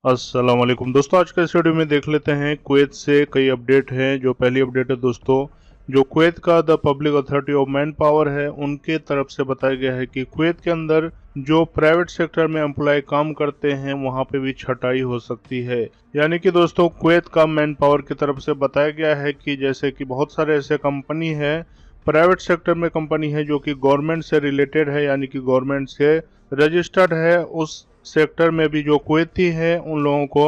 अस्सलाम वालेकुम दोस्तों, आज का इस वीडियो में देख लेते हैं कुवैत से कई अपडेट हैं। जो पहली अपडेट है दोस्तों, जो कुवैत का the public authority of man power है उनके तरफ से बताया गया है कि कुवैत के अंदर जो प्राइवेट सेक्टर में एम्प्लॉय काम करते हैं वहां पे भी छटाई हो सकती है। यानी कि दोस्तों कुवैत का मैन पावर की तरफ से बताया गया है कि जैसे कि बहुत सारे ऐसे कंपनी है, प्राइवेट सेक्टर में कंपनी है जो कि गवर्नमेंट से रिलेटेड है, यानी कि गवर्नमेंट से रजिस्टर्ड है। उस सेक्टर में भी जो कुवैती है उन लोगों को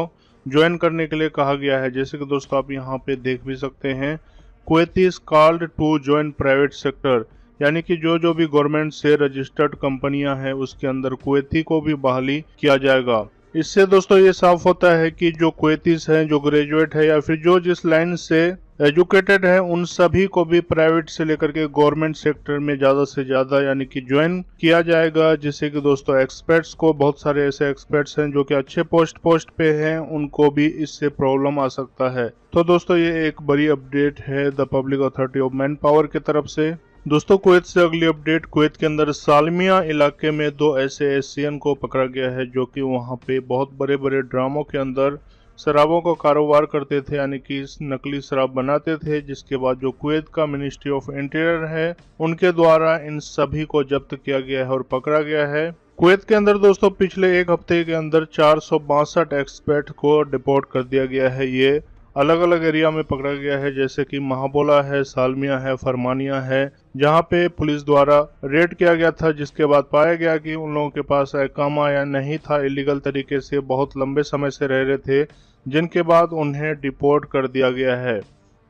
ज्वाइन करने के लिए कहा गया है। जैसे कि दोस्तों आप यहाँ पे देख भी सकते हैं, Kuwaitis called to join private sector, यानी कि जो जो भी गवर्नमेंट से रजिस्टर्ड कंपनियां हैं उसके अंदर कुवैती को भी बहाली किया जाएगा। इससे दोस्तों ये साफ होता है कि जो कुवैतीस हैं, जो ग्रेजुएट है या फिर जो जिस लाइन से एजुकेटेड है, उन सभी को भी प्राइवेट से लेकर के गवर्नमेंट सेक्टर में ज़्यादा से ज़्यादा यानी कि ज्वाइन किया जाएगा। जिससे कि दोस्तों एक्सपर्ट्स को, बहुत सारे ऐसे एक्सपर्ट्स हैं जो कि अच्छे पोस्ट पे हैं, उनको भी इससे प्रॉब्लम आ सकता है। तो दोस्तों ये एक बड़ी अपडेट है the public authority of man power की तरफ से। दोस्तों कुवैत से अगली अपडेट, कुवैत के अंदर सालमिया इलाके में दो ऐसे एशियन को पकड़ा गया है जो कि वहां पे बहुत बड़े बड़े ड्रामों के अंदर शराबों का कारोबार करते थे, यानी कि नकली शराब बनाते थे। जिसके बाद जो कुवैत का मिनिस्ट्री ऑफ इंटीरियर है उनके द्वारा इन सभी को जब्त किया गया है और पकड़ा गया है। कुवैत के अंदर दोस्तों पिछले एक हफ्ते के अंदर 462 एक्सपर्ट को डिपोर्ट कर दिया गया है। ये अलग अलग एरिया में पकड़ा गया है, जैसे कि महाबोला है, सालमिया है, फरमानिया है, जहां पे पुलिस द्वारा रेड किया गया था। जिसके बाद पाया गया कि उन लोगों के पास इकामा या नहीं था, इलीगल तरीके से बहुत लंबे समय से रह रहे थे, जिनके बाद उन्हें डिपोर्ट कर दिया गया है।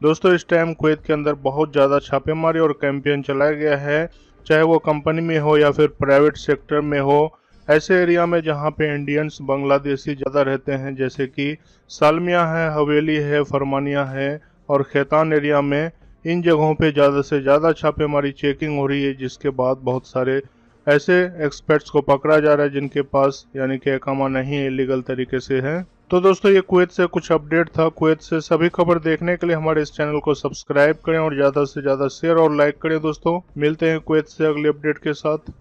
दोस्तों इस टाइम कुवैत के अंदर बहुत ज़्यादा छापेमारी और कैंपेन चलाया गया है, चाहे वो कंपनी में हो या फिर प्राइवेट सेक्टर में हो। ऐसे एरिया में जहाँ पे इंडियंस, बांग्लादेशी ज़्यादा रहते हैं, जैसे कि सालमिया है, हवेली है, फरमानिया है और खैतान एरिया में, इन जगहों पे ज़्यादा से ज़्यादा छापेमारी चेकिंग हो रही है। जिसके बाद बहुत सारे ऐसे एक्सपर्ट्स को पकड़ा जा रहा है जिनके पास यानी कि इकामा नहीं है, इलीगल तरीके से है। तो दोस्तों ये कुवैत से कुछ अपडेट था। कुवैत से सभी खबर देखने के लिए हमारे इस चैनल को सब्सक्राइब करें और ज़्यादा से ज़्यादा शेयर और लाइक करें। दोस्तों मिलते हैं कुवैत से अगले अपडेट के साथ।